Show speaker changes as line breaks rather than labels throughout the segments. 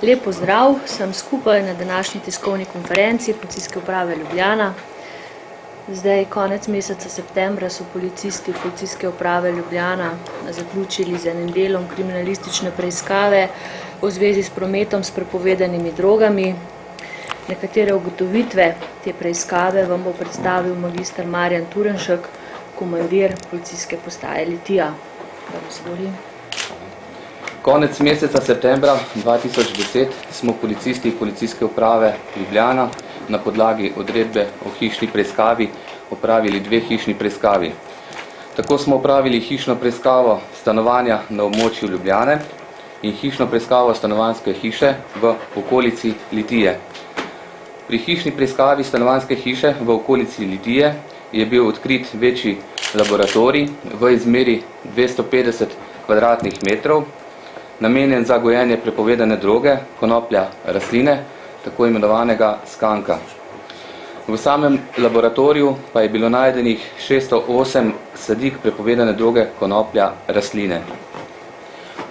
Lep pozdrav, sem skupaj na današnji tiskovni konferenci Policijske uprave Ljubljana. Zdaj, konec meseca septembra so policisti Policijske uprave Ljubljana zaključili z enim delom kriminalistične preiskave v zvezi s prometom s prepovedanimi drogami. Nekatere ugotovitve te preiskave vam bo predstavil magister Marjan Turenšek, komandir Policijske postaje Litija.
Konec meseca septembra 2010 smo policisti Policijske uprave Ljubljana na podlagi odredbe o hišni preiskavi opravili dve hišni preiskavi. Tako smo opravili hišno preiskavo stanovanja na območju Ljubljane in hišno preiskavo stanovanjske hiše v okolici Litije. Pri hišni preiskavi stanovanjske hiše v okolici Litije je bil odkrit večji laboratorij v izmeri 250 kvadratnih metrov, namenjen za gojenje prepovedane droge, konoplja rastline, tako imenovanega skanka. V samem laboratoriju pa je bilo najdenih 608 sadik prepovedane droge, konoplja rastline.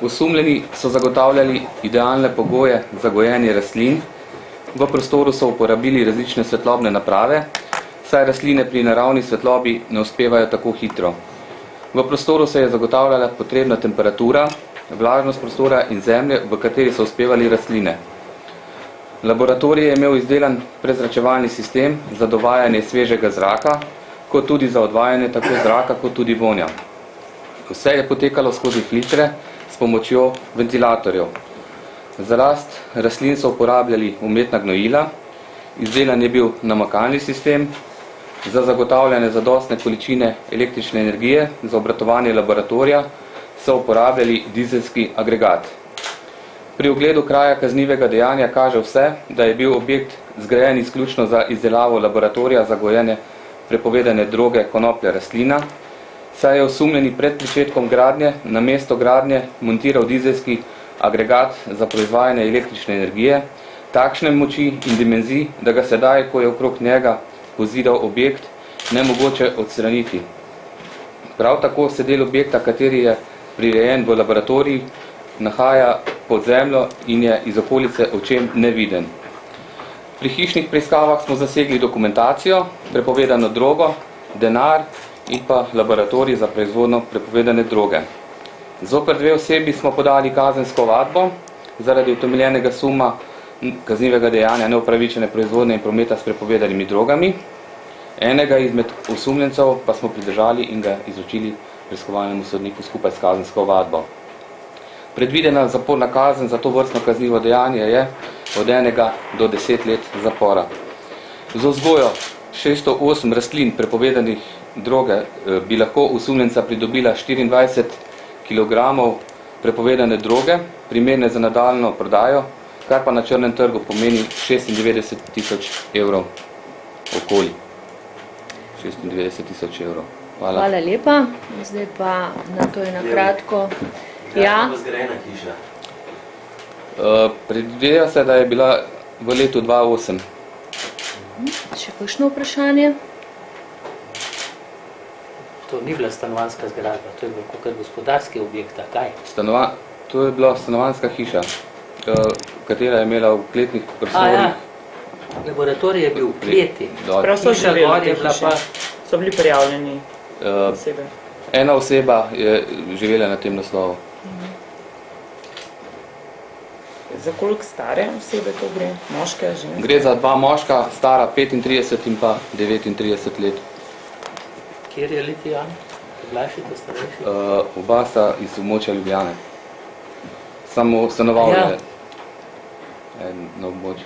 Osumljeni so zagotavljali idealne pogoje za gojenje rastlin. V prostoru so uporabili različne svetlobne naprave, saj rastline pri naravni svetlobi ne uspevajo tako hitro. V prostoru se je zagotavljala potrebna temperatura, vlažnost prostora in zemlje, v kateri so uspevali rastline. Laboratorij je imel izdelan prezračevalni sistem za dovajanje svežega zraka, kot tudi za odvajanje tako zraka, kot tudi vonja. Vse je potekalo skozi filtre s pomočjo ventilatorjev. Za rast rastlin so uporabljali umetna gnojila, izdelan je bil namakalni sistem, za zagotavljanje zadostne količine električne energije za obratovanje laboratorija so uporabljali dizelski agregat. Pri ogledu kraja kaznivega dejanja kaže vse, da je bil objekt zgrajen izključno za izdelavo laboratorija za gojenje prepovedane droge konoplja rastlina, saj je osumljeni pred pričetkom gradnje na mesto gradnje montiral dizelski agregat za proizvajanje električne energije, takšne moči in dimenzij, da ga sedaj, ko je okrog njega poziral objekt, nemogoče odstraniti. Prav tako se del objekta, kateri je prirejen v laboratoriji, nahaja pod zemljo in je iz okolice očem neviden. Pri hišnih preiskavah smo zasegli dokumentacijo, prepovedano drogo, denar in pa laboratorij za proizvodno prepovedane droge. Zoper dve osebi smo podali kazensko ovadbo zaradi utemeljenega suma kaznivega dejanja neupravičene proizvodne in prometa s prepovedanimi drogami. Enega izmed osumljencev pa smo pridržali in ga izročili preiskovalnemu sodniku skupaj s kazensko ovadbo. Predvidena zaporna kazen za to vrstno kaznivo dejanje je od 1 do 10 let zapora. Za vzgojo 608 rastlin prepovedanih droge bi lahko osumljenca pridobila 24 kg prepovedane droge, primerne za nadaljno prodajo, kar pa na črnem trgu pomeni 96.000 evrov okoli. 96.000 evrov. Hvala.
Hvala lepa. Zdaj pa na to je na kratko. Ja.
Predvideva se, da je bila v letu 2008.
Še kakšno vprašanje?
To ni bila stanovanjska zgradba, to je bilo kakor gospodarski objekt, kaj?
To je bila stanovanjska hiša, katera je imela v kletnih prostorih.
Laboratorij je bil v kleti.
Prav so živeli te hiše. So bili prijavljeni osebe.
Ena oseba je živela na tem naslovu.
Za koliko stare osebe to gre? Moške, ženske?
Gre za dva moška, stara 35 in pa 39 let.
Kjer je Litijan? Mlajši, to starejši?
Oba sta iz območja Ljubljane. Samo stanoval je na območju.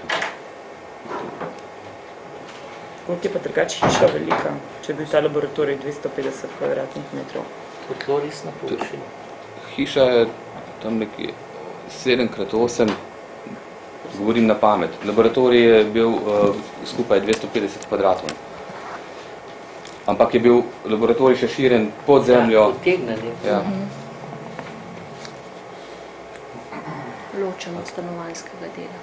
Koliko je pa drugače hiša velika, če je bil ta laboratorij 250 kvadratnih metrov?
Tlorisna površina.
Hiša je tam nekje 7x8, govorim na pamet. Laboratorij je bil skupaj 250 kvadratov. Ampak je bil laboratorij še širen pod zemljo.
Ja, potegnen je.
Ja.
Ločen od stanovanjskega dela.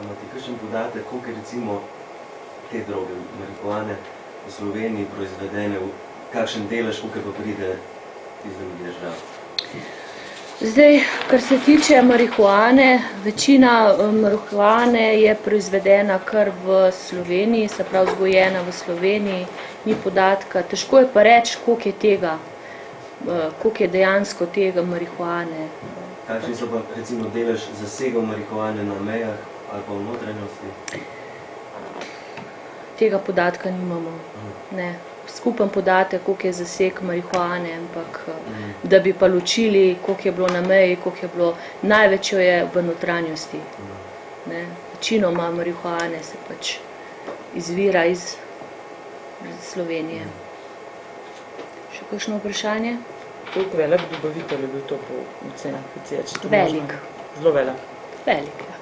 Imate kakšen podatek, koliko je recimo te droge, marihuane, v Sloveniji proizvedene, v kakšen delež, koliko pa pride iz drugih držav?
Zdaj, kar se tiče marihuane, večina marihuane je proizvedena kar v Sloveniji, se pravi vzgojena v Sloveniji, ni podatka. Težko je pa reči, koliko je tega, koliko je dejansko tega marihuane.
Kakšni so pa recimo delež zasegov marihuane na mejah ali pa v notranjosti?
Tega podatka nimamo. Ne. Skupen podatek, koliko je zaseg marihuane, ampak da bi pa ločili, koliko je bilo na meji, koliko je bilo, največjo je v notranjosti. Ne. Večinoma marihuane se pač izvira iz Slovenije. Še kakšno vprašanje?
Koliko velik dobavitelj je bil to po ocenah policije?
Velik.
Zelo velik.
Velik, ja.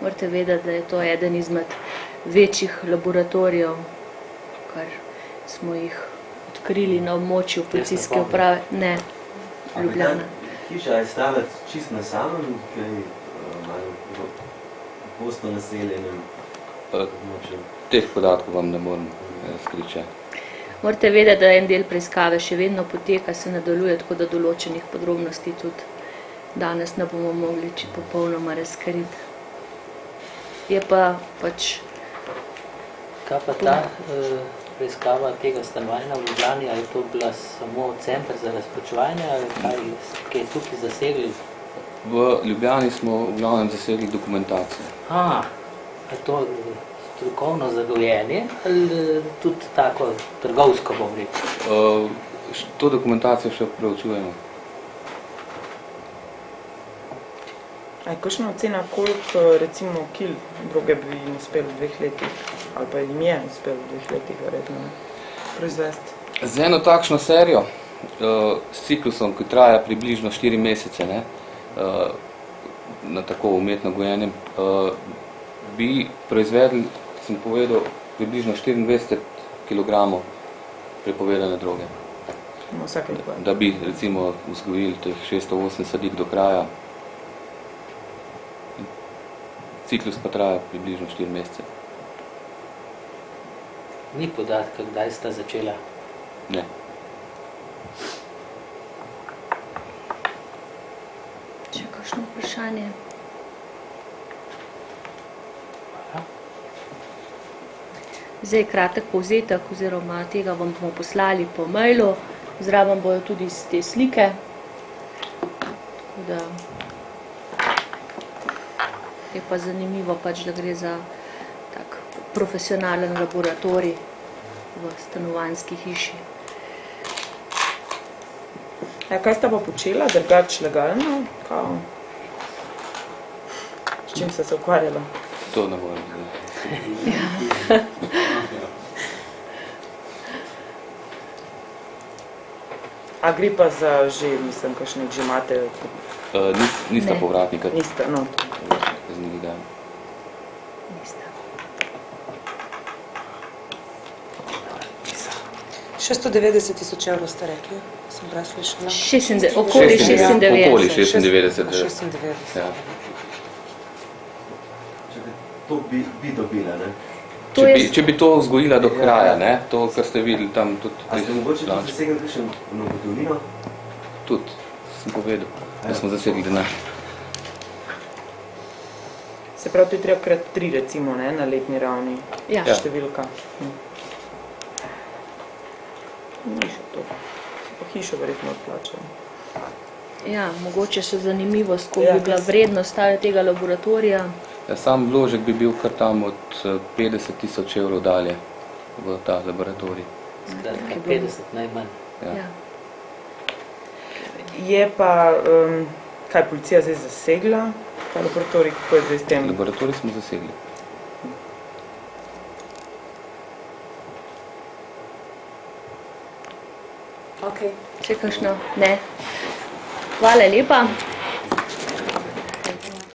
Morate vedeti, da je to eden izmed večjih laboratorijev, kar smo jih odkrili na območju policijske uprave. Ne, Ljubljana.
Hiša je stala čist na samem, kaj malo gosto naseljenem območju?
Teh podatkov vam ne morem skriči.
Morate vedeti, da en del preiskave še vedno poteka, se nadaljuje, tako da določenih podrobnosti tudi danes ne bomo mogli popolnoma razkriti. Je pa pač...
Kaj pa ta preiskava tega stanovanja v Ljubljani, ali je to bila samo center za razprečevanje, ali kaj je tukaj zasegli?
V Ljubljani smo v glavnem zasegli dokumentacijo.
Je to strokovno zagojenje ali tudi tako trgovsko, bom rekel?
To dokumentacijo še preučujemo.
A je kakšna ocena, koliko recimo kil droge bi jim uspelo v 2 letih, ali pa jim je uspelo v 2 letih verjetno proizvesti?
Z eno takšno serijo, s ciklusom, ki traja približno 4 mesece, ne, na tako umetno gojenem, bi proizvedli, sem povedal, približno 24 kg prepovedane droge. Da bi recimo vzgojili teh 608 sadik do kraja. Ciklus pa traja približno 4 mesece.
Ni podatka, kdaj sta začela?
Ne.
Če kakšno vprašanje? Zdaj kratek povzetek, oziroma tega vam bomo poslali po mailu, zraven bojo tudi te slike. Tako da je pa zanimivo pač, da gre za tak profesionalen laboratorij v stanovanjski hiši.
Kaj sta pa počela, drugač legalno? S čim sta se ukvarjala?
To ne morem zdaj.
A gre pa za že, mislim, kakšne, že imate...
Nista povratnika.
Nista, no.
Nista.
690 000 evrov ste rekli, sem preslišala.
Okoli 96.
Okoli 96.
96.
Ja.
To bi dobila, ne?
Če bi to vzgojila do kraja, ne? To, kar ste videli tam tudi...
A ste mogoče tudi zasegli kakšno gotovino?
Tudi, sem povedal, da smo zasegli denar.
Se pravi, to je 3x3 recimo, ne, na letni ravni.
Ja.
Številka. Ni še to. Se pa hišo verjetno odplačajo.
Ja, mogoče še zanimivost, koliko bi bila vrednost tega laboratorija.
Sam vložek bi bil kar tam od 50 000 evrov dalje v ta laboratorij.
Skratka, 50 najmanj.
Ja.
Je pa, kaj policija zdaj zasegla, ta laboratorij, kako je zdaj s tem?
Laboratorij smo zasegli.
Okay.
Še kakšno? Ne. Hvala lepa.